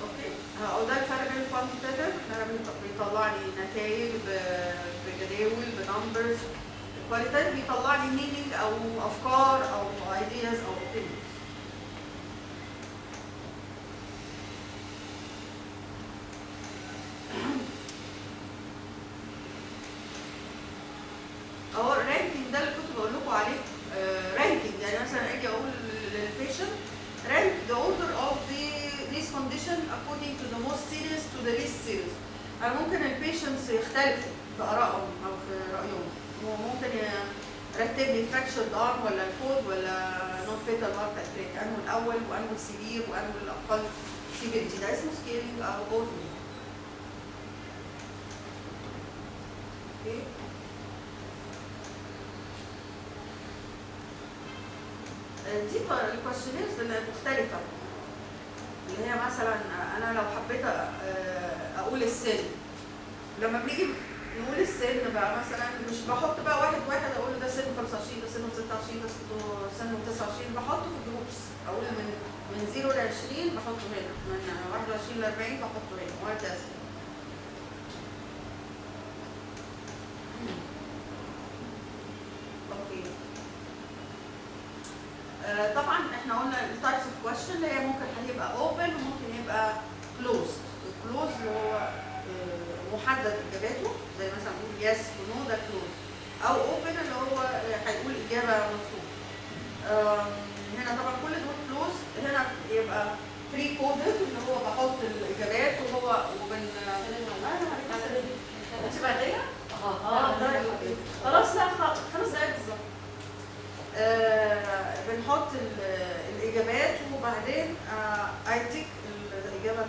اوكي، ده الفرق بين الكوانتيتيف، ده بيطلع لي نتائج بجداول بنمبرز. الكواليتيف بيطلع لي مينينج او افكار او ايدياز او اوبينيونز. اهو الرانكينج ده اللي كنت بقول لكم عليه. رانكينج يعني مثلا اجي اقول للبيشنت rank the order of this condition according to the most serious to the least serious. يعني ممكن البيشنتس يختلفوا في ارائهم او في رايهم، ممكن يرتب لي fractured arm ولا الكود ولا non fatal heart attack، انه الاول وانه السيفير وانه الاقل سيفيرتي، ده اسمه سكيلينج او اوردرنج. اوكي، دي الكويشنيرز المختلفة، اللي هي مثلا أنا لو حبيت أقول السن، لما بنيجي نقول السن بقى مثلا مش بحط بقى واحد أقول ده سنه 25، ده سنه 26، ده سنه 29، بحطه في جروبس، أقول من 0 ل 20 بحطه هنا، من 21 ل 40 بحطه هنا، وهكذا. طبعا احنا قلنا التايبس اوف كويشن اللي هي ممكن هيبقى اوبن وممكن يبقى كلوزد. الكلوز اللي هو محدد اجاباته، زي مثلا نقول يس ونو، ده كلوز. او اوبن اللي هو هيقول اجابه مفتوحه. هنا طبعا كل دول كلوز. هنا يبقى بري كودد اللي هو بحط الاجابات وهو انت بعديها؟ خلاص، لا 5 دقايق بالظبط. بنحط الاجابات وبعدين ايتك الاجابه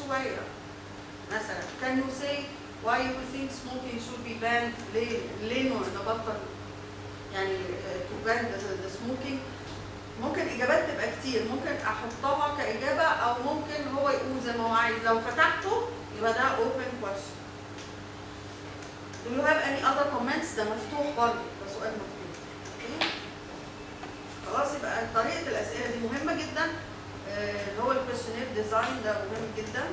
شويه. مثلا can you say why you think smoking should be banned؟ ليه نبطل يعني to ban the smoking؟ ممكن اجابات تبقى كتير، ممكن احطها كاجابه او ممكن هو يقول زي ما هو عايز. لو فتحته يبقى ده open question. Do you have any other comments؟ ده مفتوح برضه، ده سؤال مفتوح. اوكي؟ خلاص يبقى طريقه الاسئله دي مهمه جدا. اللي هو الكويشنير ديزاين ده مهم جدا.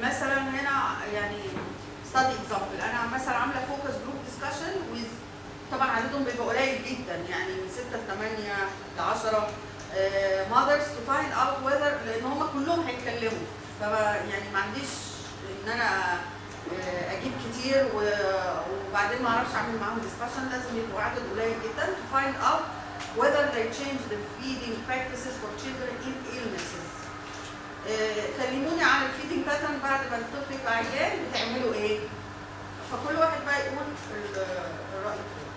مثلا هنا يعني study example، انا مثلا عامله focus group discussion with، طبعا عددهم بيبقى قليل جدا يعني من 6 ل 8 ل 10 mothers to find out whether، لان هم كلهم هيتكلموا، يعني ما عنديش ان انا اجيب كتير وبعدين ما اعرفش اعمل معاهم discussion. لازم يبقوا عدد قليل جدا to find out whether they change the feeding practices for children in illnesses. كلموني عن الفيدنج باترن بعد ما الطفل يبقى عيان بتعملوا ايه؟ فكل واحد بقى يقول الرأي بتاعه.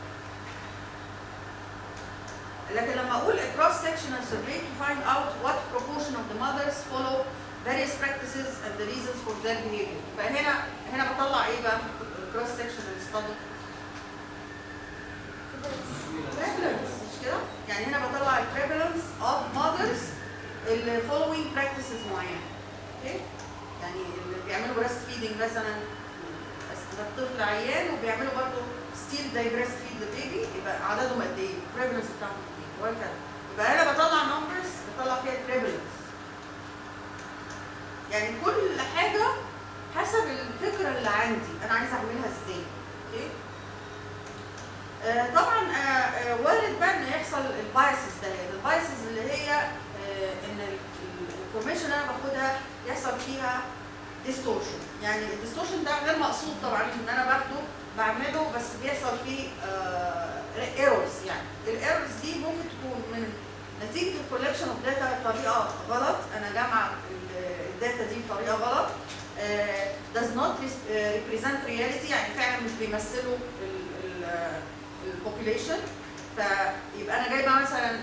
لكن لما اقول a cross sectional survey to find out what proportion of the mothers follow various practices and the reasons for their behavior. يبقى هنا بطلع ايه بقى في cross sectional study؟ prevalence، مش كده؟ يعني هنا بطلع prevalence of mothers اللي following practices معينه. اوكي؟ يعني اللي بيعملوا بريست فيدنج مثلا، الطفل عيان وبيعملوا برضه ستيل داي بريست فيد ذا بيبي، يبقى عددهم قد ايه؟ البريفلنس بتاعهم قد ايه؟ وهكذا. يبقى انا بطلع نمبرز بطلع فيها البريفلنس. يعني كل حاجه حسب الفكره اللي عندي انا عايزه اعملها ازاي. اوكي؟ طبعا وارد بقى ان يحصل البايسز ده، البايسز اللي هي ان الانفورميشن اللي انا باخدها يحصل فيها ديستورشن. يعني الديستورشن ده غير مقصود طبعا ان انا باخده بعمله، بس بيحصل فيه ايرورز. يعني الايرورز دي ممكن تكون من نتيجه الكولكشن اوف داتا بطريقه غلط، انا جامعه الداتا دي بطريقه غلط، does not represent reality، يعني فعلا مش بيمثلوا البوبيليشن. فيبقى انا جايبه مثلا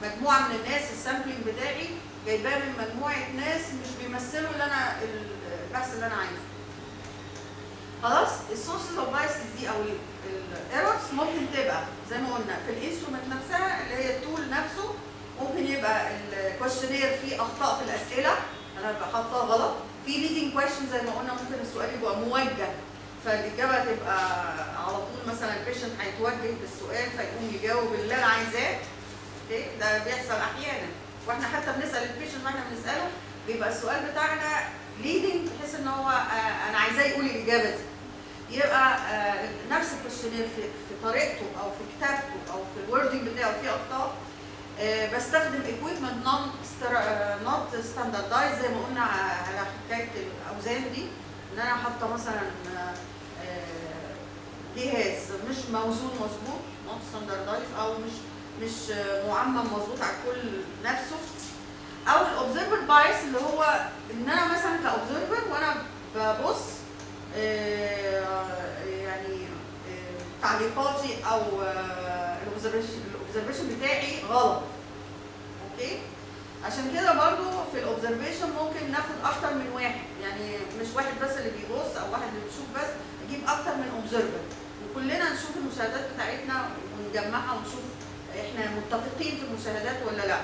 مجموعه من الناس، السامبلنج بتاعي جايباه من مجموعه ناس مش بيمثلوا اللي انا البحث اللي انا عايزه. خلاص السورسز اوف بايسز دي او الايرورز ممكن تبقى زي ما قلنا في الانسترومنت نفسها اللي هي التول نفسه، ممكن يبقى الكويشنير فيه اخطاء في الاسئله انا بحطها غلط، في ليدنج كويشن زي ما قلنا ممكن السؤال يبقى موجه فالاجابه تبقى على طول، مثلا البيشنت هيتوجه بالسؤال فيقوم يجاوب اللي انا عايزاه. اوكي؟ ده بيحصل احيانا، واحنا حتى بنسال البيشنت واحنا بنساله بيبقى السؤال بتاعنا ليدنج بحيث ان هو انا عايزاه يقول الاجابه دي. يبقى نفس الكويشنير في طريقته او في كتابته او في الوردنج بتاعه فيه اخطاء. بستخدم equipment not standardized زي ما قلنا على حكايه الاوزان دي، ان انا حاطه مثلا جهاز مش موزون مظبوط not standardized او مش معمم مظبوط على الكل نفسه، او الاوبزرفر بايس اللي هو ان انا مثلا كاوبزرفر وانا ببص يعني تعليقاتي او الاوبزرفيشن بتاعي غلط. اوكي؟ عشان كده برضو في الاوبزرفيشن ممكن ناخد اكتر من واحد، يعني مش واحد بس اللي بيبص او واحد اللي بيشوف بس، نجيب اكتر من اوبزرفر وكلنا نشوف المشاهدات بتاعتنا ونجمعها ونشوف احنا متفقين في المشاهدات ولا لا.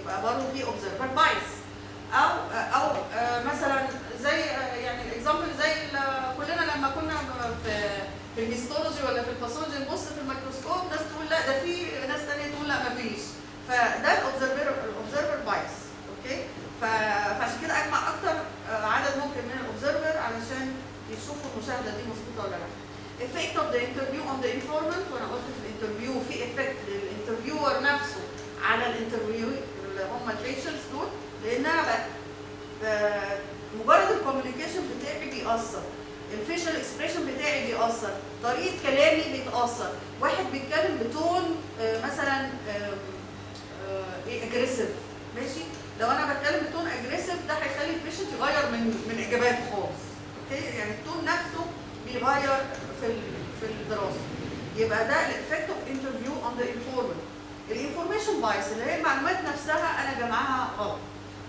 يبقى برضو في اوبزرفر بايس. او مثلا زي يعني الاكزامبل زي كلنا لما كنا في الهيستولوجي ولا في الباثولوجي نبص في الميكروسكوب ناس تقول لا ده في، ناس ثانيه تقول لا ما فيش، فده الاوبزرفر بايس. اوكي؟ فعشان كده اجمع اكتر عدد ممكن من الاوبزرفر علشان يشوفوا المشاهده دي مظبوطه ولا لا. effect of the interview on the informant، وانا قلت في الانترفيو في effect للانترفيور نفسه على الانترفيو اللي هم البيشنتس دول، لان انا مجرد الكوميونيكيشن بتاعي بيأثر، الفيشل اكسبريشن بتاعي بيأثر، طريقه كلامي بيتأثر، واحد بيتكلم بتون مثلا اجريسيف، ماشي؟ لو انا بتكلم بتون اجريسيف ده هيخلي البيشنت يغير من اجاباته خالص. اوكي؟ يعني التون نفسه بيغير في الدراسه. يبقى ده الافكت اوف انترفيو اون ذا انفورمر. الانفورميشن بايس اللي هي المعلومات نفسها انا جمعها غلط.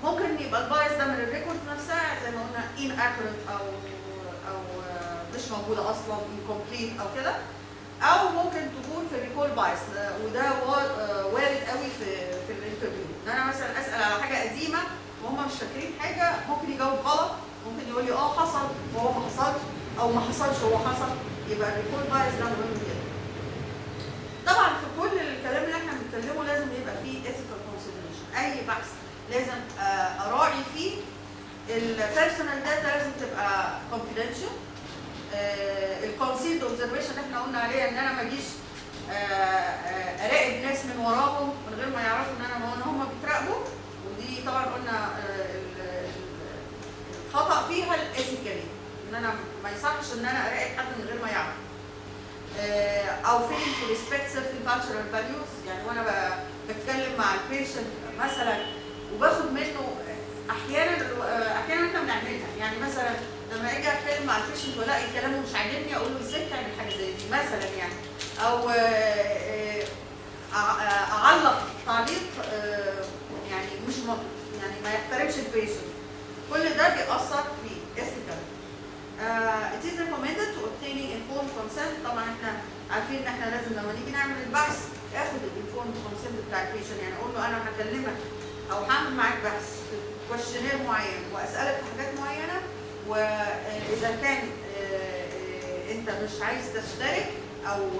ممكن يبقى البايس ده من الريكورد نفسها زي ما قلنا inaccurate او مش موجوده اصلا incomplete او كده، او ممكن تكون في الريكول بايس، وده وارد قوي في الانترفيو. ان انا مثلا اسال على حاجه قديمه وهم مش فاكرين حاجه، ممكن يجاوب غلط، ممكن يقول لي حصل وهو ما حصلش، او ما حصلش وهو حصل. يبقى الريكول بايس ده مهم جدا. طبعا في كل الكلام اللي احنا بنتكلمه لازم يبقى فيه ethical consideration. اي بحث لازم اراعي فيه البيرسونال داتا، لازم تبقى confidential. الكونسيلد اوبزرفيشن اللي احنا قلنا عليها، ان انا ما اجيش اراقب ناس من وراهم من غير ما يعرفوا ان هم بيتراقبوا. ودي طبعا قلنا الخطا فيها الايثيكالي، ان انا ما يصحش ان انا اراقب حد من غير ما يعرف. او فيلينج تو ريسبكت سيرتن كالتشرال فاليوز، يعني وانا بتكلم مع البيشنت مثلا وباخد منه احيانا احنا بنعملها. يعني مثلا لما اجي اتكلم مع البيشنت والاقي كلامه مش عاجبني، اقول له ازاي تعمل حاجه زي دي مثلا يعني، او اعلق تعليق يعني مش يعني ما يحترمش البيشنت. كل ده بيأثر في ethical. It is recommended to obtaining informed consent. طبعا احنا عارفين ان احنا لازم لما نيجي نعمل البحث اخد الانفورمد كونسنت بتاع البيشنت. يعني اقول له انا هكلمك او هعمل معاك بحث في كويشنير معين واسالك في حاجات معينه، واذا كان انت مش عايز تشترك او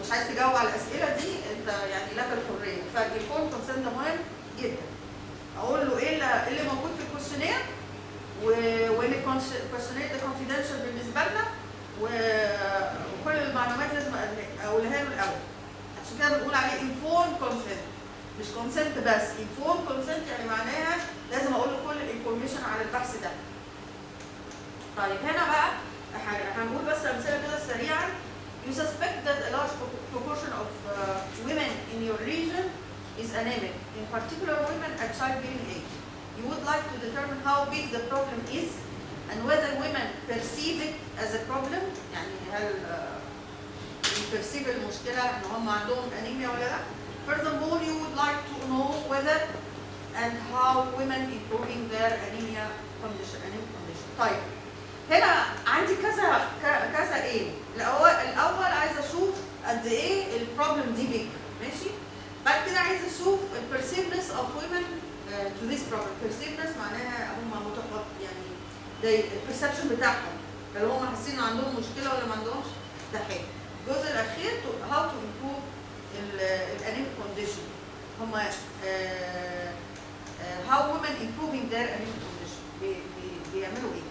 مش عايز تجاوب على الاسئله دي، انت يعني لك الحريه. فالانفورمد كونسنت ده مهم جدا. اقول له ايه اللي موجود في الكويشنير، وان الكويشنير ده كونفيدنشال بالنسبه لنا، وكل المعلومات لازم اقولها له الاول. عشان كده بنقول عليه انفورم كونسنت، مش كونسنت بس. انفورم كونسنت يعني معناها لازم اقول له كل الانفورميشن على البحث ده. طيب هنا بقى هنقول بس امثله كده سريعا. You suspect that a large proportion of women in your region is anemic, in particular women at childbearing age. You would like to determine how big the problem is and whether women perceive it as a problem. يعني هل perceive المشكلة ان هم عندهم انيميا ولا لا. Furthermore, you would like to know whether and how women improving their anemia condition. طيب هنا عندي كذا ايه. الاول عايزه اشوف قد ايه البروبلم دي بيج، ماشي. بعد كده عايزه اشوف البرسيفنس اوف ويمن تو ذيس بروبلم. perceiveness معناها هم متقبل، يعني ده البرسبشن بتاعهم، هل هم حاسين ان عندهم مشكله ولا ما عندهمش. ده حاجه. الجزء الاخير how to improve الانيميك كونديشن. هم how women improving their anemic condition بيعملوا ايه.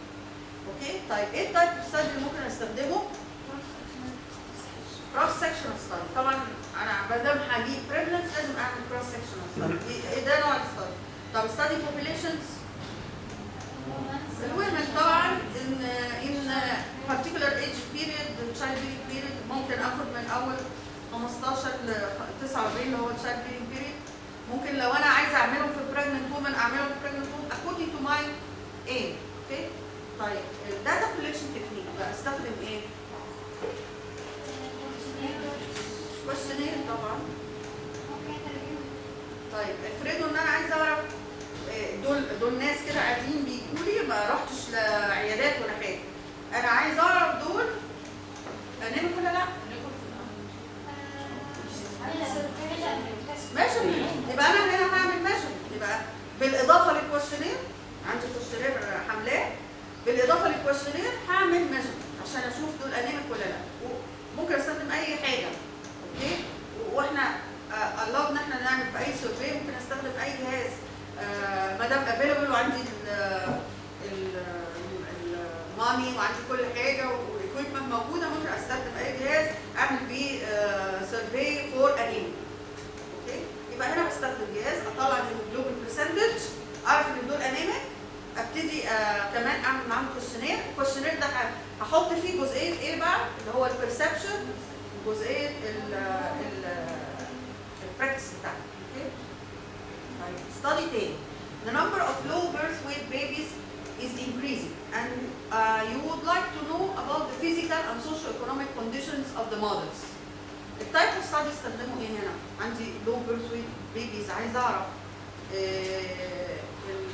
اوكي. طيب ايه التايب اوف ستادي اللي ممكن استخدمه؟ كروس سكشنال ستادي. طبعا انا ما دام هجيب بريفلنس لازم اعمل كروس سكشنال ستادي. ايه ده نوع الستادي؟ طب ستادي بوبيليشنز الومن طبعا in particular age period, child bearing period. ممكن اخد من اول 15 ل 49 اللي هو child bearing period. ممكن لو انا عايزه اعملهم في pregnant women اعملهم في pregnant women according to my aim. اوكي. طيب الداتا كولكشن تكنيك بقى استخدم ايه؟ كويشنير طبعا. طيب افرضوا ان انا عايزه اعرف دول ناس كده قاعدين بيجوا لي، ما رحتش لعيادات ولا حاجه، انا عايزه اعرف دول انيميك ولا لا. ماشي. يبقى انا هنا هعمل ماشي. يبقى بالاضافه للكويشنير، عندي كويشنير حملاه، بالاضافه للكويشنير هعمل ماشي عشان اشوف دول انيميك ولا لا. ممكن استخدم اي حاجه. اوكي. واحنا الله ان احنا نعمل في اي سيرفي ممكن استخدم اي جهاز ما دام افيلبل وعندي الماني وعندي كل حاجه والاكويبمنت موجوده، ممكن استخدم اي جهاز اعمل بيه سيرفي فور انيميا. اوكي. يبقى هنا بستخدم جهاز اطلع الهيموجلوبين برسنتج، اعرف ان دول انيميك، ابتدي كمان اعمل معاهم كويشنير. الكويشنير ده هحط فيه جزئيه ايه بقى؟ اللي هو البرسبشن، جزئيه البراكتس بتاعتي. اوكي. طيب ستادي تاني. The number of low birth weight babies is increasing and you would like to know about the physical and socio-economic conditions of of the models. التايب اوف ستادي استخدموا ايه هنا؟ عندي low birth weight babies، عايز اعرف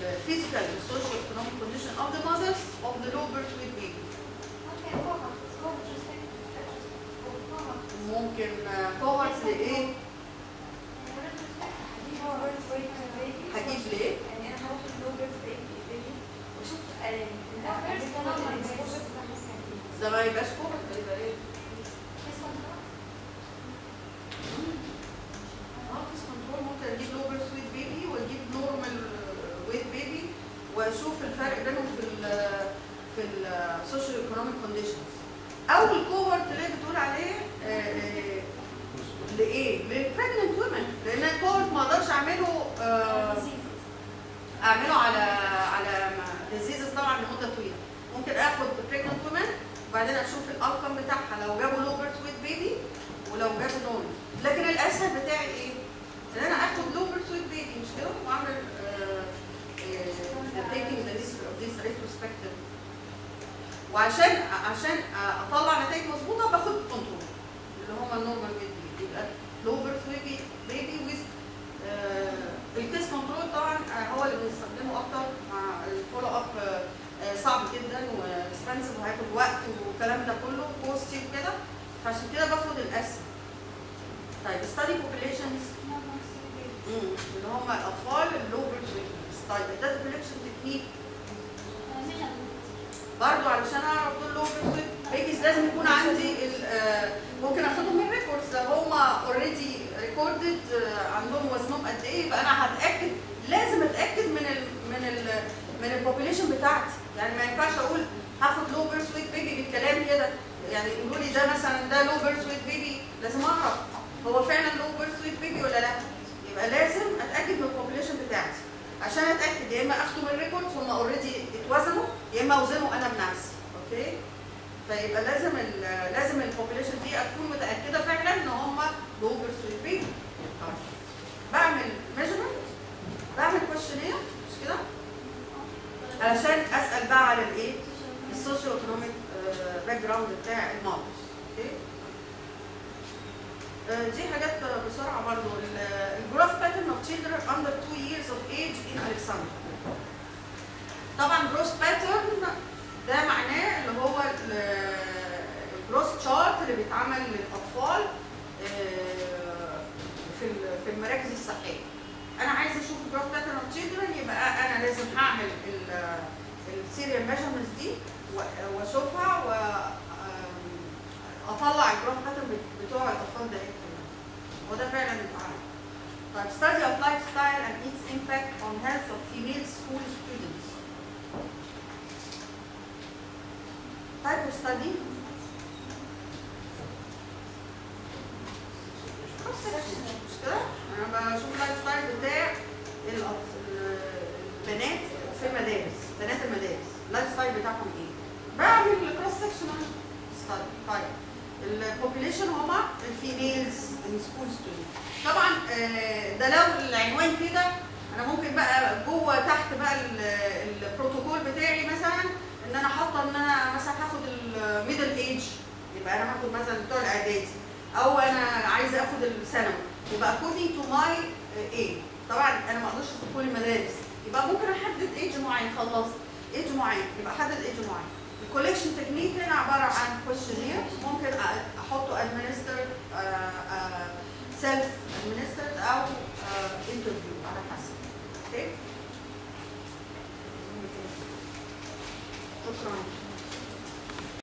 الفيزيكال والسوشيال ايكونوميك كونديشن of the mothers of the low birth weight baby. ممكن كوهورتس لايه؟ هجيب ليه؟ يعني انا هروح اللو بيرث بيبي واشوف ده ما يبقاش كوهورت، ده يبقى ايه؟ كيس كنترول. ممكن اجيب لو بيرث ويت بيبي واجيب نورمال ويت بيبي واشوف الفرق بينهم في السوشيال ايكونوميك كونديشنز. او الكوهورت اللي بتقول عليه لايه؟ للبريجننت وومن، لان الكوهورت ما اقدرش اعمله على ديزيزز طبعا لمده طويله. ممكن اخد بريجننت وومن وبعدين اشوف الاوتكم بتاعها لو جابوا لو بيرث ويت بيبي ولو جابوا نورمال. لكن الاسهل بتاعي ايه؟ ان انا اخد لو بيرث ويت بيبي مش كده واعمل taking the risk of this retrospective. وعشان اطلع نتائج مظبوطه باخد كنترول اللي هم النورمال ويت بيبي. يبقى لو بيرث بيبي ويز الكيس كنترول طبعا هو اللي بنستخدمه اكتر مع الفولو اب. صعب جدا واكسبنسيف وهياخد وقت والكلام ده كله كوستي وكده، فعشان كده باخد الاسم. طيب ستادي بوبيليشنز اللي هم الاطفال اللو بيرث ويت. طيب الداتا كولكشن تكنيك برضه علشان اعرف دول لو بيرث ويت بيبيز لازم يكون عندي ممكن اخدهم من ريكوردز لو هم اوريدي ريكوردد عندهم وزنهم قد ايه. يبقى انا هتاكد، لازم اتاكد من البوبيليشن بتاعتي. يعني ما ينفعش اقول هاخد لو بيرث ويت بيبي بالكلام كده. يعني يقولوا لي ده مثلا ده لو بيرث ويت بيبي، لازم اعرف هو فعلا لو بيرث ويت بيبي ولا لا. يبقى لازم اتاكد من البوبيليشن بتاعتي. عشان اتاكد يا اما اخده من ريكوردز هم اوريدي اتوزنوا يا اما اوزنه انا بنفسي. اوكي؟ فيبقى لازم البوبيليشن دي اكون متاكده فعلا ان هم لو بيرث ويت بيبي. بعمل ميجرمنت، بعمل كويشنير مش كده؟ علشان اسال بقى على الايه؟ السوشيو ايكونوميك باك جراوند بتاع المودلز. اوكي؟ دي حاجات بسرعه برضه. الجروث باترن اوف children under 2 years of age in Alexandria. طبعا جروث باترن ده معناه اللي هو الجروث شارت اللي بيتعمل للاطفال في المراكز الصحيه. انا عايزه اشوف الجروث باترن اوف children، يبقى انا لازم هعمل السيريال ميجرمنتس دي واشوفها واطلع الجروث باترن بتوع الاطفال ده. وده فعلا اتعمل. طيب study of lifestyle and its impact on health of female school students. type of study cross section مش كده؟ انا بشوف اللايف ستايل بتاع البنات في المدارس، بنات المدارس اللايف ستايل بتاعهم ايه؟ بعمل كروس سكشن ستادي. طيب البوبيليشن هما الفيميلز السكول ستودنت. طبعا ده لو العنوان كده انا ممكن بقى جوه تحت بقى البروتوكول بتاعي مثلا ان انا حاطه ان انا مثلا هاخد الميدل ايج، يبقى انا هاخد مثلا بتوع الاعدادي، او انا عايزه اخد الثانوي، يبقى according to my age. طبعا انا ما اقدرش في كل المدارس، يبقى ممكن احدد ايج معين. خلصت ايج معين يبقى احدد ايج معين. الكوليكشن تكنيك هنا عباره عن كويشنير، ممكن احطه administered self administered او interview على حسب. اوكي؟ شكرا.